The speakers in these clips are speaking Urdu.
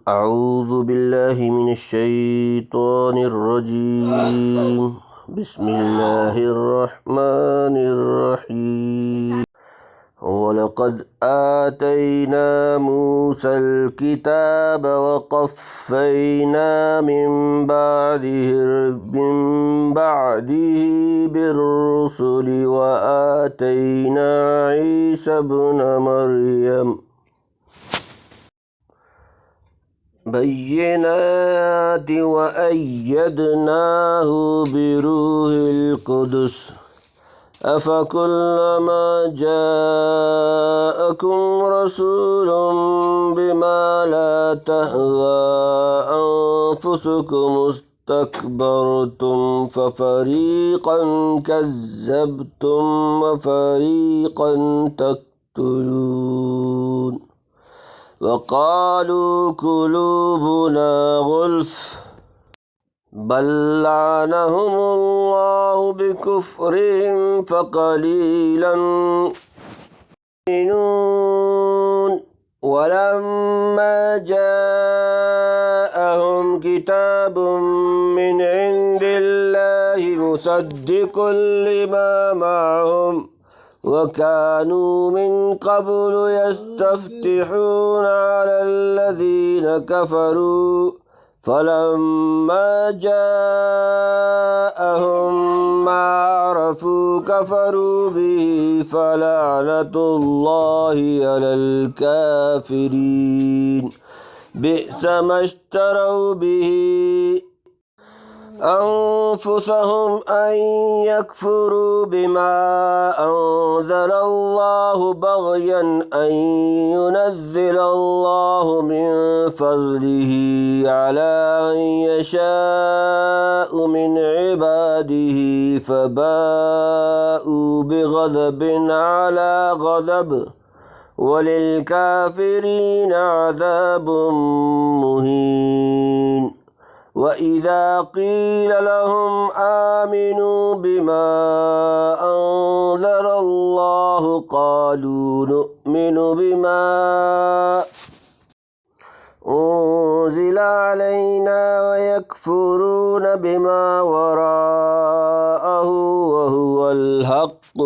أعوذ بالله من الشيطان الرجيم. بسم الله الرحمن الرحيم. ولقد آتينا موسى الكتاب وقفينا من بعده بالرسل وآتينا عيسى ابن مريم بينات وأيدناه بروح القدس أفكلما جاءكم رسول بما لا تهوى أنفسكم استكبرتم ففريقا كذبتم وفريقا تقتلون وقالوا قلوبنا غلف بل لعنهم الله بكفرهم فقليلا يؤمنون ولما جاءهم كتاب من عند الله مصدق لما معهم وكانوا من قبل يستفتحون على الذين كفروا فلما جاءهم ما عرفوا كفروا به فلعنة الله على الكافرين بئس ما اشتروا به أنفسهم أن يكفروا بما أنزل الله بغيا أن ينزل الله من فضله على من يشاء من عباده فباءوا بغضب على غضب وللكافرين عذاب مهين وإذا قيل لهم آمنوا بما أنزل الله قالوا نؤمن بما أنزل علينا ويكفرون بما وراءه وهو الحق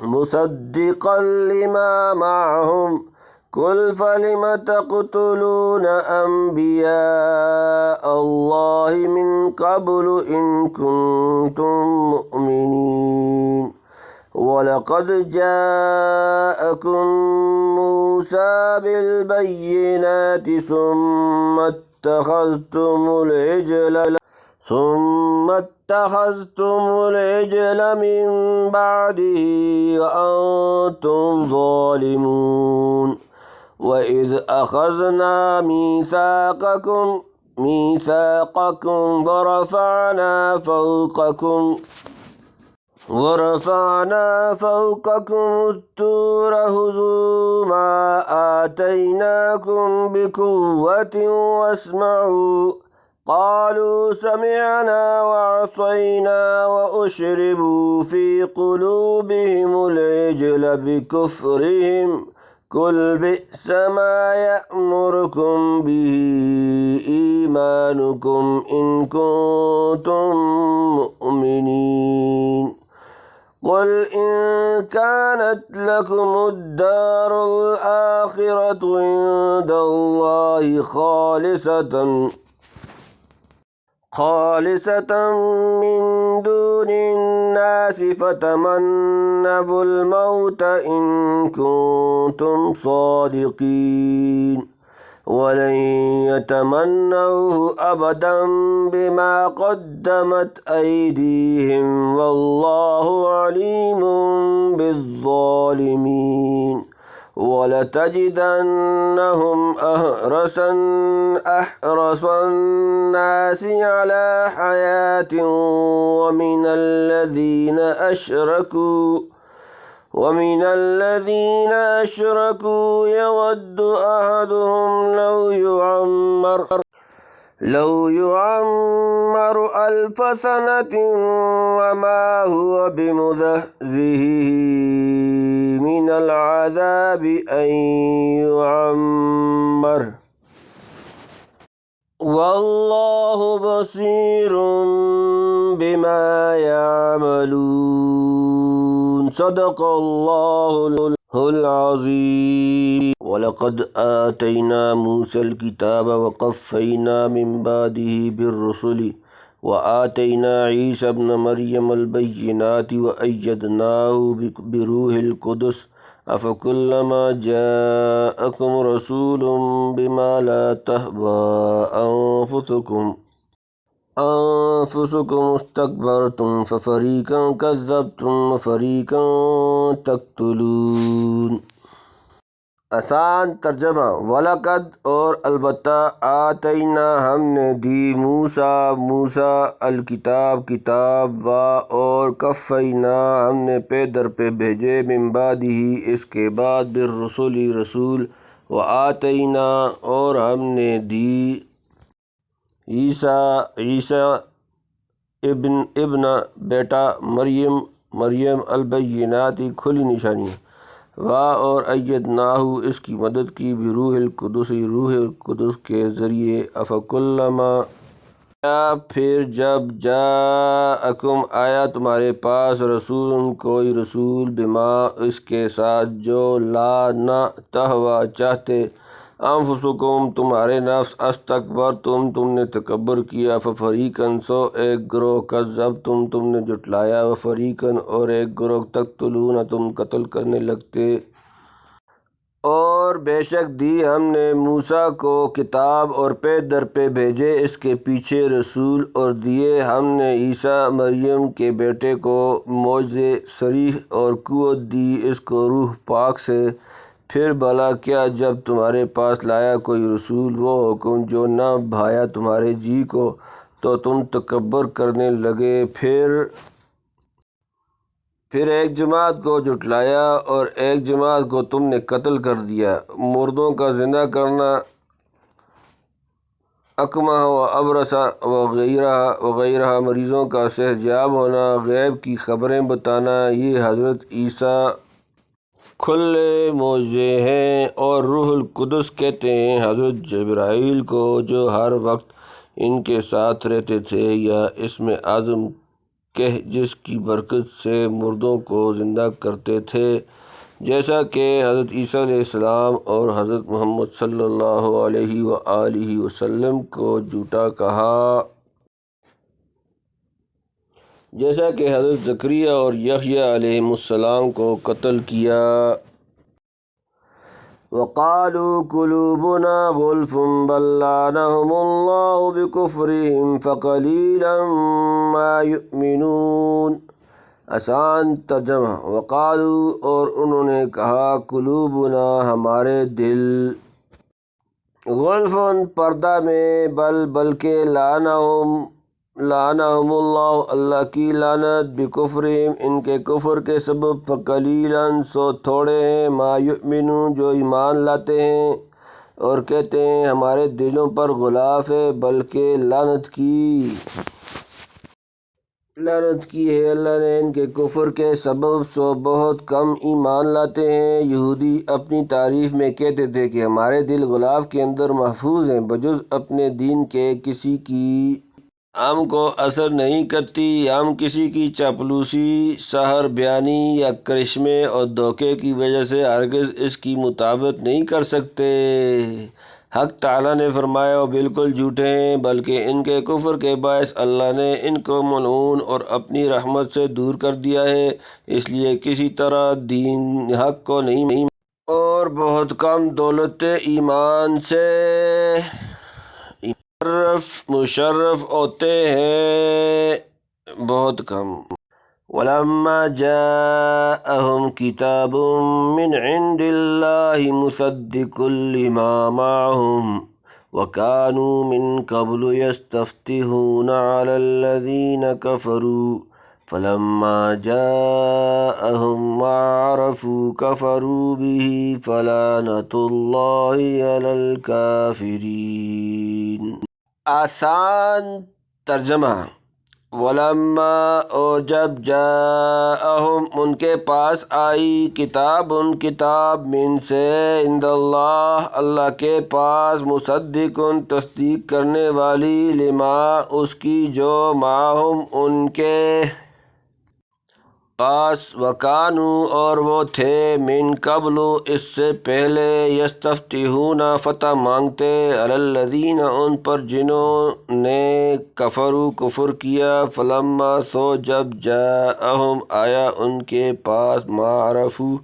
مصدقا لما معهم قل فلم تقتلون أنبياء الله من قبل إن كنتم مؤمنين ولقد جاءكم موسى بالبينات ثم اتخذتم العجل من بعده وأنتم ظالمون وإذ أخذنا ميثاقكم ورفعنا فوقكم الطور خذوا ما آتيناكم بقوة واسمعوا قالوا سمعنا وعصينا وأشربوا في قلوبهم العجل بكفرهم قل بئس ما يأمركم به إيمانكم إن كنتم مؤمنين قل إن كانت لكم الدار الآخرة عند الله خالصة من دون الناس فتمنوا الموت إن كنتم صادقين ولن يتمنوه أبدا بما قدمت أيديهم والله عليم بالظالمين ولتجدنهم أحرص الناس على حياة ومن الذين أشركوا يود أحدهم لو يعمر 1000 سنة وما هو بمزحزحه من العذاب أن يعمر واللہ بصیر بما يعملون صدق اللہ العظیم وَلَقَدْ آتَيْنَا مُوسَى الْكِتَابَ وَقَفَّيْنَا مِن بَعْدِهِ بِالرُّسُلِ وَآتَيْنَا عِيسَى ابْنَ مَرْيَمَ الْبَيِّنَاتِ وَأَيَّدْنَاهُ بِرُوحِ الْقُدُسِ أَفَكُلَّمَا جَاءَكُمْ رَسُولٌ بِمَا لَا تَهْوَىٰ أَنفُسُكُمُ اسْتَكْبَرْتُمْ فَفَرِيقًا كَذَّبْتُمْ وَفَرِيقًا تَقْتُلُونَ۔ آسان ترجمہ۔ وَلَقَدْ اور البتہ آتَيْنا ہم نے دی موسیٰ الکتاب کتاب اور کفینا ہم نے پے در پہ بھیجے من بعدہ اس کے بعد بالرسل رسول وآتینا اور ہم نے دی عیسیٰ ابن بیٹا مریم البینات کھلی نشانیاں اور ایدناہ اس کی مدد کی بروح القدس روح القدس کے ذریعے افکلما پھر جب جاءکم آیا تمہارے پاس رسول کوئی رسول بما اس کے ساتھ جو لا نہ تہوا چاہتے انفسکم تمہارے نفس استکبرتم تم نے تکبر کیا ففریقاً سو ایک گروہ کذبتم تم نے جھٹلایا وفریقاً اور ایک گروہ تقتلون تم قتل کرنے لگتے۔ اور بے شک دی ہم نے موسیٰ کو کتاب اور پے در پہ بھیجے اس کے پیچھے رسول اور دیے ہم نے عیسیٰ مریم کے بیٹے کو معجزے صریح اور قوت دی اس کو روح پاک سے۔ پھر بھلا کیا جب تمہارے پاس لایا کوئی رسول وہ حکم جو نہ بھایا تمہارے جی کو تو تم تکبر کرنے لگے پھر ایک جماعت کو جھٹلایا اور ایک جماعت کو تم نے قتل کر دیا۔ مردوں کا زنا کرنا اکمہ و ابرص وغیرہ مریضوں کا صحتیاب ہونا غیب کی خبریں بتانا یہ حضرت عیسیٰ کھلے معجزے ہیں۔ اور روح القدس کہتے ہیں حضرت جبرائیل کو جو ہر وقت ان کے ساتھ رہتے تھے یا اسم اعظم کہہ جس کی برکت سے مردوں کو زندہ کرتے تھے جیسا کہ حضرت عیسیٰ علیہ السلام اور حضرت محمد صلی اللہ علیہ وآلہ وسلم کو جھوٹا کہا جیسا کہ حضرت زکریا اور یحییٰ علیہ السلام کو قتل کیا۔ وَقَالُوا قُلُوبُنَا غُلْفٌ بَل لَّعَنَهُمُ اللَّهُ بِكُفْرِهِمْ فَقَلِيلًا مَا يُؤْمِنُونَ۔ آسان ترجمہ۔ وقالوا اور انہوں نے کہا قلوبنا ہمارے دل غلفٌ پردہ میں بلکہ لعنہم اللہ اللہ کی لعنت بکفرہم ان کے کفر کے سبب فقلیلاً سو تھوڑے ہیں ما یؤمنون جو ایمان لاتے ہیں۔ اور کہتے ہیں ہمارے دلوں پر غلاف ہے بلکہ لعنت کی ہے اللہ نے ان کے کفر کے سبب سو بہت کم ایمان لاتے ہیں۔ یہودی اپنی تعریف میں کہتے تھے کہ ہمارے دل غلاف کے اندر محفوظ ہیں بجز اپنے دین کے کسی کی ہم کو اثر نہیں کرتی ہم کسی کی چاپلوسی سحر بیانی یا کرشمے اور دھوکے کی وجہ سے ہرگز اس کی مطابقت نہیں کر سکتے۔ حق تعالیٰ نے فرمایا وہ بالکل جھوٹے ہیں بلکہ ان کے کفر کے باعث اللہ نے ان کو ملعون اور اپنی رحمت سے دور کر دیا ہے اس لیے کسی طرح دین حق کو نہیں اور بہت کم دولت ایمان سے مشرف ہوتے ہیں بہت کم۔ وَلَمَّا جَاءَهُمْ كِتَابٌ مِّنْ عِندِ اللَّهِ مُصَدِّقٌ لِّمَا مَعَهُمْ وَكَانُوا مِن قَبْلُ يَسْتَفْتِحُونَ عَلَى الَّذِينَ كَفَرُوا فَلَمَّا جَاءَهُم مَّا عَرَفُوا كَفَرُوا بِهِ فَلَعْنَةُ اللَّهِ عَلَى الْكَافِرِينَ۔ آسان ترجمہ۔ ولما اور جب جاءہم ان کے پاس آئی کتاب کتاب من سے عند اللہ اللہ کے پاس مصدق تصدیق کرنے والی لما اس کی جو معہم ان کے پاس وکانوا اور وہ تھے من قبل اس سے پہلے یستفتحون فتح مانگتے علی الذین ان پر جنہوں نے کفروا کفر کیا فلما سو جب جاءہم آیا ان کے پاس ما عرفوا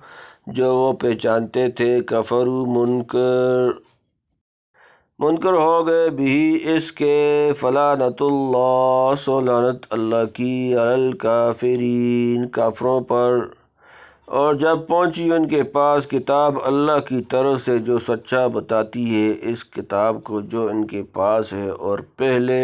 جو وہ پہچانتے تھے کفروا منکر ہو گئے بھی اس کے فلعنت اللہ سو لعنت اللہ کی علی الکافرین کافروں پر۔ اور جب پہنچی ان کے پاس کتاب اللہ کی طرف سے جو سچا بتاتی ہے اس کتاب کو جو ان کے پاس ہے، اور پہلے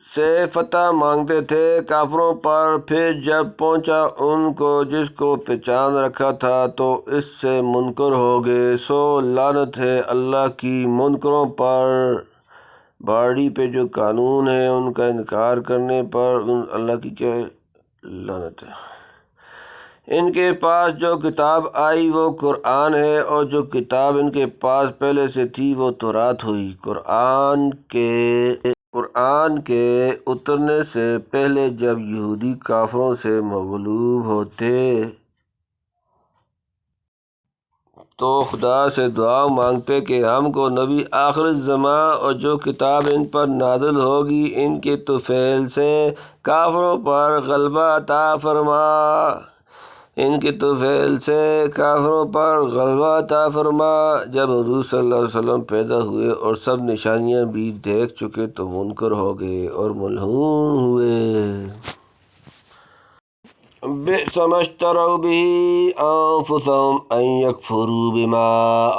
سے فتح مانگتے تھے کافروں پر، پھر جب پہنچا ان کو جس کو پہچان رکھا تھا تو اس سے منکر ہو گئے، سو لعنت ہے اللہ کی منکروں پر۔ باڑی پہ جو قانون ہے ان کا انکار کرنے پر اللہ کی کیا لعنت ہے۔ ان کے پاس جو کتاب آئی وہ قرآن ہے، اور جو کتاب ان کے پاس پہلے سے تھی وہ تورات ہوئی۔ قرآن کے اترنے سے پہلے جب یہودی کافروں سے مغلوب ہوتے تو خدا سے دعا مانگتے کہ ہم کو نبی آخر الزماں اور جو کتاب ان پر نازل ہوگی ان کے طفیل سے کافروں پر غلبہ عطا فرما، ان کے طفیل سے کافروں پر غلبہ عطا فرما۔ جب حضور صلی اللہ علیہ وسلم پیدا ہوئے اور سب نشانیاں بھی دیکھ چکے تو منکر ہو گئے اور ملعون ہوئے۔ بئس ما اشتروا به انفسهم ان يكفروا بما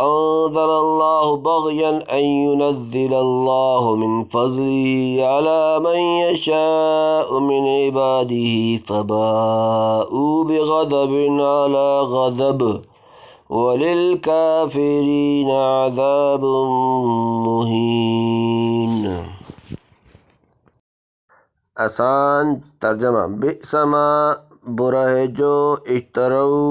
انزل الله بغيا ان ينزل الله من فضله على من يشاء من عباده فباءوا بغضب على غضب وللكافرين عذاب مہین۔ آسان ترجمہ، بئس ما برا ہے جو اشتروا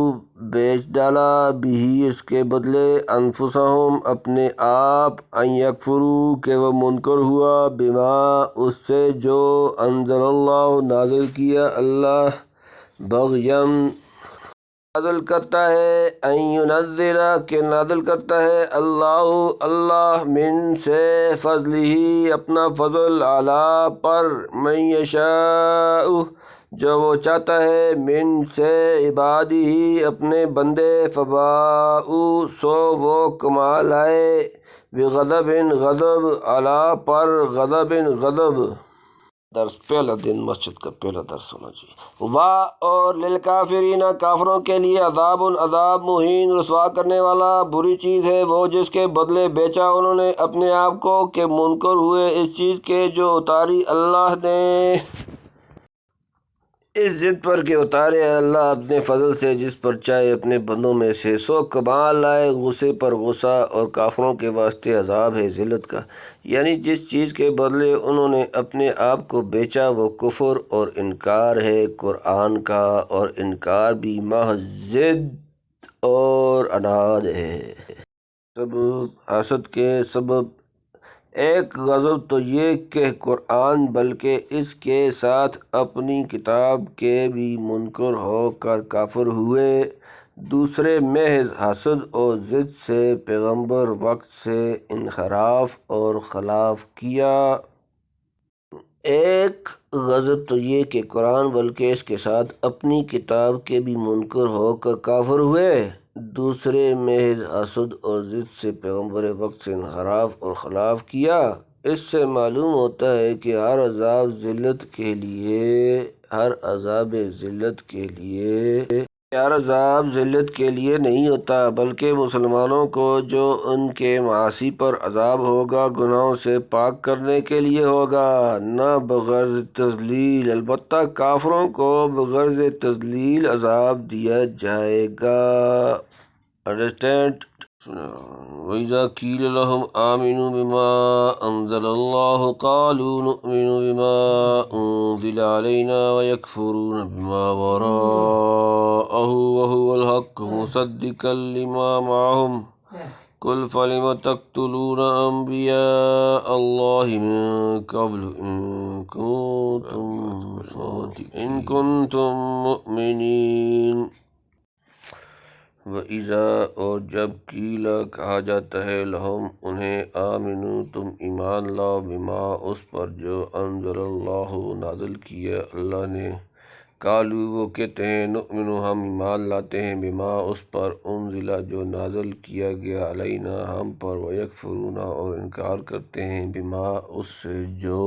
بیچ ڈالا بھی اس کے بدلے انفسہم اپنے آپ ان یکفروا کہ وہ منکر ہوا بما اس سے جو انزل اللہ نازل کیا اللہ بغیم نازل کرتا ہے ان ینزل کہ نازل کرتا ہے اللہ من سے فضلہ اپنا فضل علی پر من یشاء جو وہ چاہتا ہے من سے عبادہ اپنے بندے فباءوا سو وہ کما لائے بغضب غضب علی پر غضب غضب۔ درس پہلا دن مسجد کا پہلا درس ہونا چاہیے۔ اور للکافرین کافروں کے لیے عذاب مہین رسوا کرنے والا بری چیز ہے وہ جس کے بدلے بیچا انہوں نے اپنے آپ کو کہ منکر ہوئے اس چیز کے جو اتاری اللہ نے، اس ضد پر کہ اتارے اللہ اپنے فضل سے جس پر چاہے اپنے بندوں میں سے، سو کمال لائے غصے پر غصہ، اور کافروں کے واسطے عذاب ہے ذلت کا، یعنی جس چیز کے بدلے انہوں نے اپنے آپ کو بیچا وہ کفر اور انکار ہے قرآن کا، اور انکار بھی محض ضد اور عناد ہے۔ سبب حسد کے سبب ایک غضب تو یہ کہ قرآن بلکہ اس کے ساتھ اپنی کتاب کے بھی منکر ہو کر کافر ہوئے، دوسرے محض حسد اور ضد سے پیغمبر وقت سے انحراف اور خلاف کیا۔ ایک غضب تو یہ کہ قرآن بلکہ اس کے ساتھ اپنی کتاب کے بھی منکر ہو کر کافر ہوئے، دوسرے محض حسد اور ضد سے پیغمبر وقت سے انحراف اور خلاف کیا۔ اس سے معلوم ہوتا ہے کہ ہر عذاب ذلت کے لیے نہیں ہوتا، بلکہ مسلمانوں کو جو ان کے معاصی پر عذاب ہوگا گناہوں سے پاک کرنے کے لیے ہوگا، نہ بغرض تذلیل۔ البتہ کافروں کو بغرض تذلیل عذاب دیا جائے گا۔ انڈرسٹینڈ؟ وَإِذَا قِيلَ لَهُمْ آمِنُوا بِمَا أَنزَلَ اللَّهُ قَالُوا نُؤْمِنُ بِمَا أُنزِلَ عَلَيْنَا وَيَكْفُرُونَ بِمَا وَرَاءَهُ وَهُوَ الْحَقُّ مُصَدِّقًا لِمَا مَعَهُمْ قُلْ فَلِمَ تَقْتُلُونَ أَنْبِيَاءَ اللَّهِ مِنْ قَبْلُ إِنْ كُنْتُمْ مُؤْمِنِينَ۔ وَإِذَا اور جب قیل کہا جاتا ہے لہم انہیں آمنو تم ایمان لاؤ بما اس پر جو انزل اللہ نازل کیا اللہ نے، قالو وہ کہتے ہیں نؤمن ہم ایمان لاتے ہیں بما اس پر انزل جو نازل کیا گیا علینا ہم پر، ویکفرون اور انکار کرتے ہیں بما اس سے جو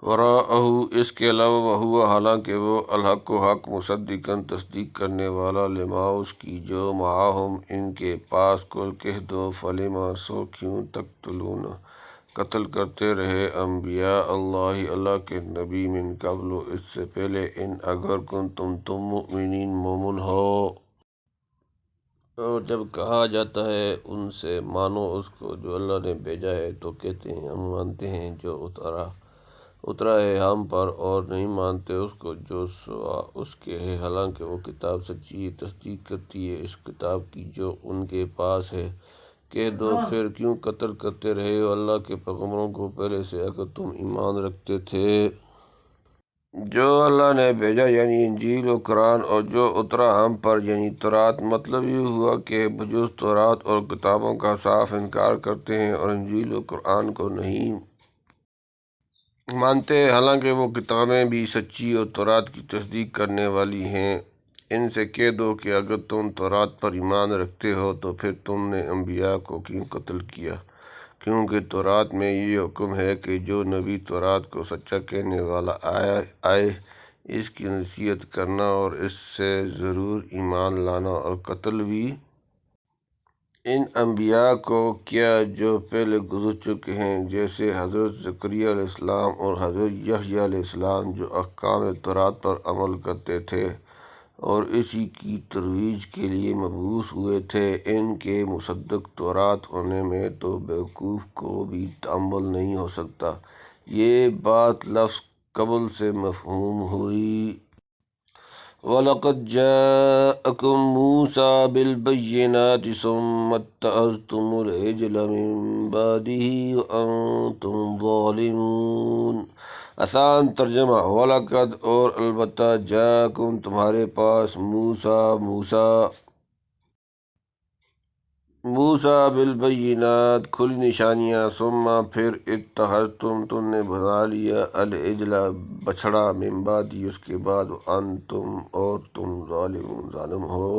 وراءہ اس کے علاوہ، وہو حالانکہ وہ الحق و حق مصدقاً تصدیق کرنے والا لما اس کی جو معاہم ان کے پاس، کل کہہ دو فلما سو کیوں تقتلون قتل کرتے رہے انبیاء اللہ اللہ کے نبی من قبل اس سے پہلے، ان اگر کنتم تم مؤمنین مومن ہو۔ اور جب کہا جاتا ہے ان سے مانو اس کو جو اللہ نے بھیجا ہے، تو کہتے ہیں ہم مانتے ہیں جو اترا ہے ہم پر، اور نہیں مانتے اس کو جو سوا اس کے ہے، حالانکہ وہ کتاب سچی ہے، تصدیق کرتی ہے اس کتاب کی جو ان کے پاس ہے۔ کہہ دو پھر کیوں قتل کرتے رہے ہو اللہ کے پیغمبروں کو پہلے سے اگر تم ایمان رکھتے تھے۔ جو اللہ نے بھیجا یعنی انجیل و قرآن، اور جو اترا ہم پر یعنی تورات، مطلب یہ ہوا کہ بجز تورات اور کتابوں کا صاف انکار کرتے ہیں اور انجیل و قرآن کو نہیں مانتے، حالانکہ وہ کتابیں بھی سچی اور تورات کی تصدیق کرنے والی ہیں۔ ان سے کہہ دو کہ اگر تم تورات پر ایمان رکھتے ہو تو پھر تم نے انبیاء کو کیوں قتل کیا، کیونکہ تورات میں یہ حکم ہے کہ جو نبی تورات کو سچا کہنے والا آئے اس کی نصیحت کرنا اور اس سے ضرور ایمان لانا، اور قتل بھی ان انبیاء کو کیا جو پہلے گزر چکے ہیں، جیسے حضرت زکریا علیہ السلام اور حضرت یحییٰ علیہ السلام، جو احکام تورات پر عمل کرتے تھے اور اسی کی ترویج کے لیے مبعوث ہوئے تھے۔ ان کے مصدق تورات ہونے میں تو بیوقوف کو بھی تأمل نہیں ہو سکتا۔ یہ بات لفظ قبل سے مفہوم ہوئی۔ وَلَقَدْ جَاءَكُم مُوسَىٰ بِالْبَيِّنَاتِ ثُمَّ اتَّخَذْتُمُ الْعِجْلَ مِن بَعْدِهِ وَأَنْتُمْ ظَالِمُونَ۔ آسان ترجمہ، وَلَقَدْ اور البتہ جاءَكُم تمہارے پاس موسیٰ بالبینات کھلی نشانیاں، ثم پھر اتخذتم تم نے بنا لیا العجل بچھڑا، من بعد اس کے بعد، وانتم اور تم ظالم ہو۔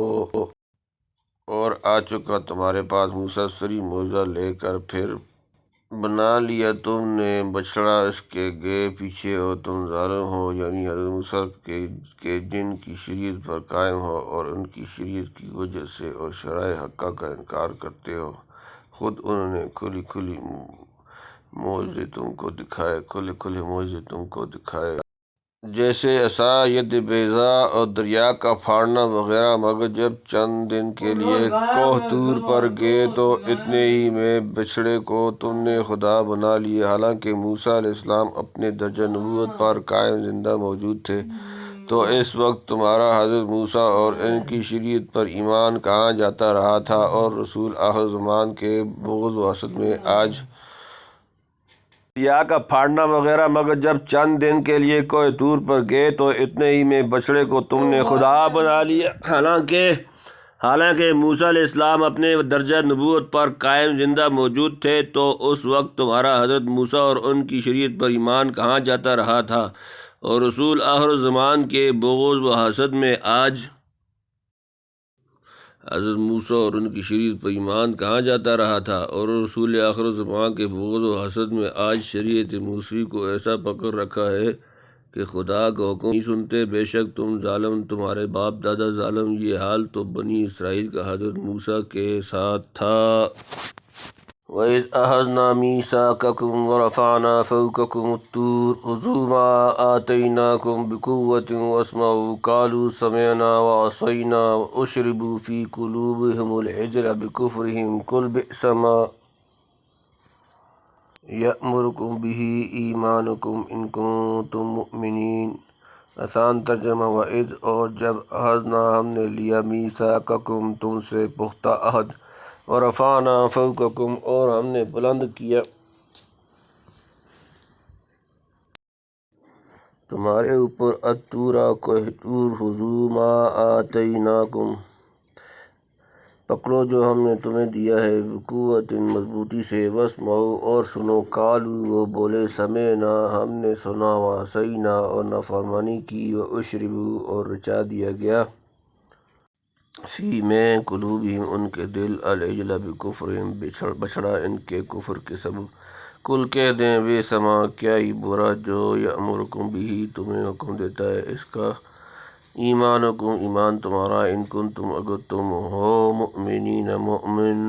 اور آ چکا تمہارے پاس موسیٰ سری معجزہ لے کر، پھر بنا لیا تم نے بچھڑا اس کے گے پیچھے، اور تم ظالم ہو، یعنی حضرت موسیٰ کے جن کی شریعت پر قائم ہو اور ان کی شریعت کی وجہ سے اور شرائع حقہ کا انکار کرتے ہو۔ خود انہوں نے کھلے کھلے معجزے تم کو دکھائے، جیسے عصا، ید بیضاء اور دریا کا پھاڑنا وغیرہ، مگر جب چند دن کے لیے کوہ طور پر گئے تو اتنے ہی میں بچھڑے کو تم نے خدا بنا لیا، حالانکہ موسیٰ علیہ السلام اپنے درجہ نبوت پر قائم زندہ موجود تھے۔ تو اس وقت تمہارا حضرت موسیٰ اور ان کی شریعت پر ایمان کہاں جاتا رہا تھا، اور رسول آخر زمان کے بغض و حسد میں آج دریا کا پھاڑنا وغیرہ، مگر جب چند دن کے لیے کوہ طور پر گئے تو اتنے ہی میں بچھڑے کو تم نے خدا بنا لیا، حالانکہ موسیٰ علیہ السلام اپنے درجہ نبوت پر قائم زندہ موجود تھے۔ تو اس وقت تمہارا حضرت موسیٰ اور ان کی شریعت پر ایمان کہاں جاتا رہا تھا، اور رسول آخر زمان کے بغض و حسد میں آج حضرت موسیٰ اور ان کی شریعت پر ایمان کہاں جاتا رہا تھا، اور رسول آخر زمان کے بغض و حسد میں آج شریعت موسیٰ کو ایسا پکڑ رکھا ہے کہ خدا کا حکم نہیں سنتے۔ بے شک تم ظالم، تمہارے باپ دادا ظالم۔ یہ حال تو بنی اسرائیل کا حضرت موسیٰ کے ساتھ تھا۔ وَإِذْ أَخَذْنَا مِيثَاقَكُمْ وَرَفَعْنَا فَوْقَكُمُ الطُّورَ خُذُوا مَا آتَيْنَاكُمْ بِقُوَّةٍ وَاسْمَعُوا قَالُوا سَمِعْنَا وَعَصَيْنَا وَأُشْرِبُوا فِي قُلُوبِهِمُ الْعِجْلَ بِكُفْرِهِمْ قُلْ بِئْسَ مَا يَأْمُرُكُمْ بِهِ إِيمَانُكُمْ إِن كُنتُم مُّؤْمِنِينَ۔ آسان ترجمہ: وَإِذْ اور جب اخذنا ہم نے لیا میثاقکم تم سے پختہ عہد، ورفعنا فوقکم اور ہم نے بلند کیا تمہارے اوپر الطور کوہ طور، خذوا ما آتیناکم پکڑو جو ہم نے تمہیں دیا ہے، بقوت مضبوطی سے، واسمعوا اور سنو، قالوا وہ بولے، سمعنا ہم نے سنا، وعصینا اور نافرمانی کی، واشربوا اور رچا دیا گیا، فی میں قلوبہم ان کے دل، العجل بکفرہم بچھڑا ان کے کفر کے سبب، کل کہہ دیں بئس ما کیا ہی برا جو یأمرکم بہ تمہیں حکم دیتا ہے اس کا، ایمانکم ایمان تمہارا، ان کنتم اگر تم ہو مؤمنین مؤمن۔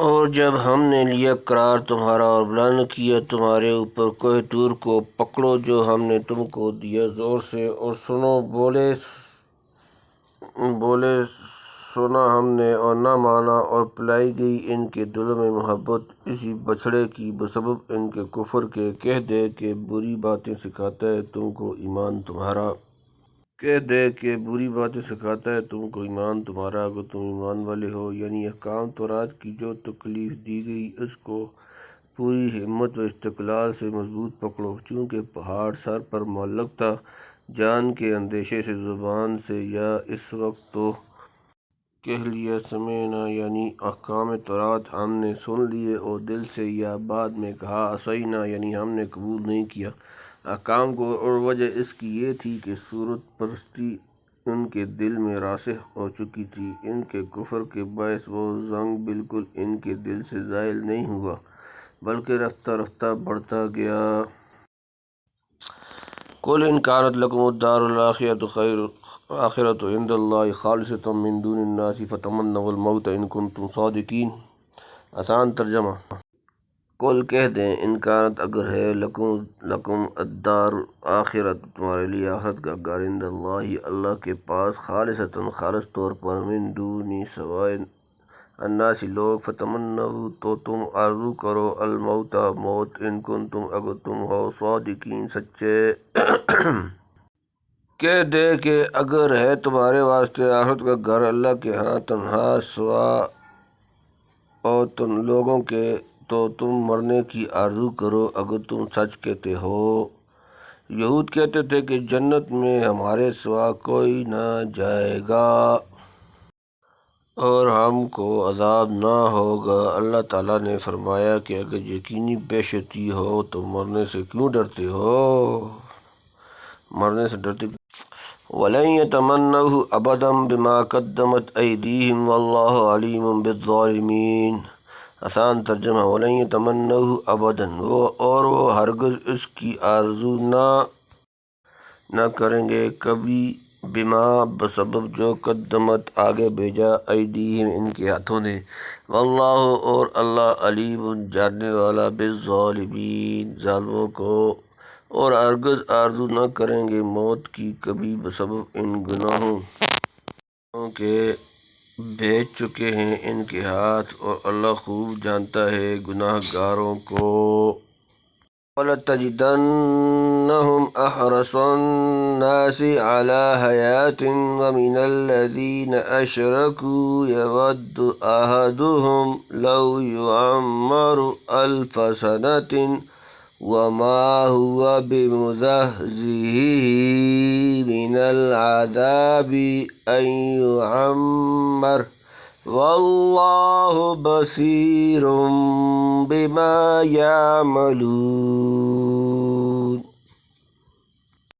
اور جب ہم نے لیا قرار تمہارا اور بلند کیا تمہارے اوپر کوہ طور کو، پکڑو جو ہم نے تم کو دیا زور سے، اور سنو بولے سنا ہم نے اور نہ مانا، اور پلائی گئی ان کے دلوں میں محبت اسی بچھڑے کی بسبب ان کے کفر کے، کہہ دے کہ بری باتیں سکھاتا ہے تم کو ایمان تمہارا، کہہ دے کہ بری باتیں سکھاتا ہے تم کو ایمان تمہارا اگر تم ایمان والے ہو، یعنی احکام تورات کی جو تکلیف دی گئی اس کو پوری ہمت و استقلال سے مضبوط پکڑو، چونکہ پہاڑ سر پر معلق تھا، جان کے اندیشے سے زبان سے یا اس وقت تو کہہ لیا سمعنا یعنی احکام تورات ہم نے سن لیے، اور دل سے، یا بعد میں کہا عصینا یعنی ہم نے قبول نہیں کیا احکام کو، اور وجہ اس کی یہ تھی کہ صورت پرستی ان کے دل میں راسخ ہو چکی تھی، ان کے کفر کے باعث وہ زنگ بالکل ان کے دل سے زائل نہیں ہوا بلکہ رفتہ رفتہ بڑھتا گیا۔ قل ان کانت لکم الدار الآخرۃ عند اللہ خالصۃ من دون الناس فتمنوا الموت ان کنتم صادقین۔ آسان ترجمہ: قل کہہ دیں، ان کانت اگر ہے، لکم الدار آخرت تمہارے لیے آخرت کا گھر، عند اللہ اللہ کے پاس، خالصۃ خالص طور پر، من دون سوائے الناس لوگ، فتمنوا تو تم آرزو کرو، الموت موت، ان کنتم اگر تم ہو، صادقین سچے۔ کہہ دے کہ اگر ہے تمہارے واسطے آخرت کا گھر اللہ کے ہاں تنہا سوا اور تم لوگوں کے، تو تم مرنے کی آرزو کرو اگر تم سچ کہتے ہو۔ یہود کہتے تھے کہ جنت میں ہمارے سوا کوئی نہ جائے گا اور ہم کو عذاب نہ ہوگا۔ اللہ تعالیٰ نے فرمایا کہ اگر یقینی بحثیتی ہو تو مرنے سے کیوں ڈرتے ہو، مرنے سے ڈرتے وَلَن يَتَمَنَّوْهُ أَبَدًا بِمَا قَدَّمَتْ أَيْدِيهِمْ وَاللَّهُ عَلِيمٌ بِالظَّالِمِينَ۔ آسان ترجمہ: وَلَن يَتَمَنَّوْهُ أَبَدًا اور وہ ہرگز اس کی آرزو نہ کریں گے کبھی، بما بسبب جو قدمت آگے بھیجا، ایدیہم ان کے ہاتھوں نے، واللہ اور اللہ علیم جاننے والا، بالظالمین ظالموں کو، اور ہرگز آرزو نہ کریں گے موت کی کبھی بسبب ان گناہوں کے بھیج چکے ہیں ان کے ہاتھ، اور اللہ خوب جانتا ہے گناہ گاروں کو۔ وَلَتَجِدَنَّهُمْ أَحْرَصَ النَّاسِ عَلَىٰ حَيَاةٍ وَمِنَ الَّذِينَ أَشْرَكُوا يَوَدُّ أَحَدُهُمْ لَوْ يُعَمَّرُ أَلْفَ سَنَةٍ وَمَا هُوَ بِمُزَحْزِحِهِ مِنَ الْعَذَابِ أَن يُعَمَّرَ وَاللَّهُ بَصِيرٌ بِمَا يَعْمَلُونَ۔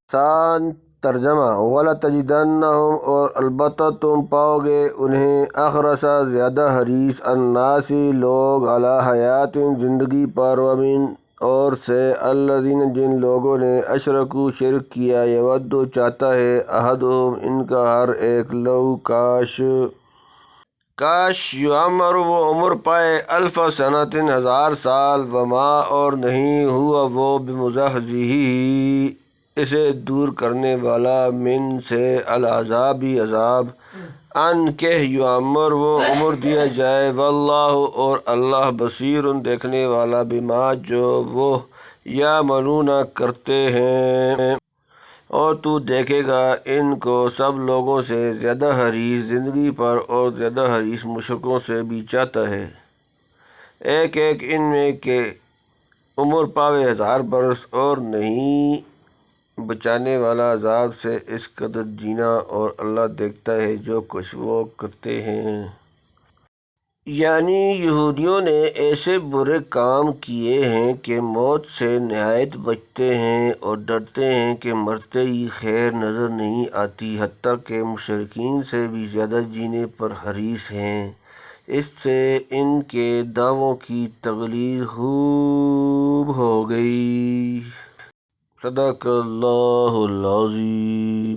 آسان ترجمہ: وَلَتَجِدَنَّهُمْ اور البتہ تم پاؤ گے انہیں، احرص زیادہ حریص، الناس لوگ، علی حیات زندگی پر، ومن اور سے، الذین جن لوگوں نے، اشرکوا شرک کیا، یود چاہتا ہے، احدہم ان کا ہر ایک، لو کاش یعمر وہ عمر پائے الف سنۃ 1000 سال، وما اور نہیں ہوا وہ بمزحزحہ اسے دور کرنے والا من سے العذابی عذاب، ان کہ یعمر وہ عمر دیا جائے، واللہ اور اللہ بصیر دیکھنے والا بما جو وہ یعملون کرتے ہیں۔ اور تو دیکھے گا ان کو سب لوگوں سے زیادہ حریص زندگی پر اور زیادہ حریص مشرکوں سے بھی چاہتا ہے، ایک ان میں کہ عمر پاوے 1000 برس، اور نہیں بچانے والا عذاب سے اس قدر جینا، اور اللہ دیکھتا ہے جو کچھ وہ کرتے ہیں۔ یعنی یہودیوں نے ایسے برے کام کیے ہیں کہ موت سے نہایت بچتے ہیں اور ڈرتے ہیں کہ مرتے ہی خیر نظر نہیں آتی، حتیٰ کہ مشرکین سے بھی زیادہ جینے پر حریص ہیں۔ اس سے ان کے دعووں کی تغلیظ خوب ہو گئی۔ صدق اللہ العظیم۔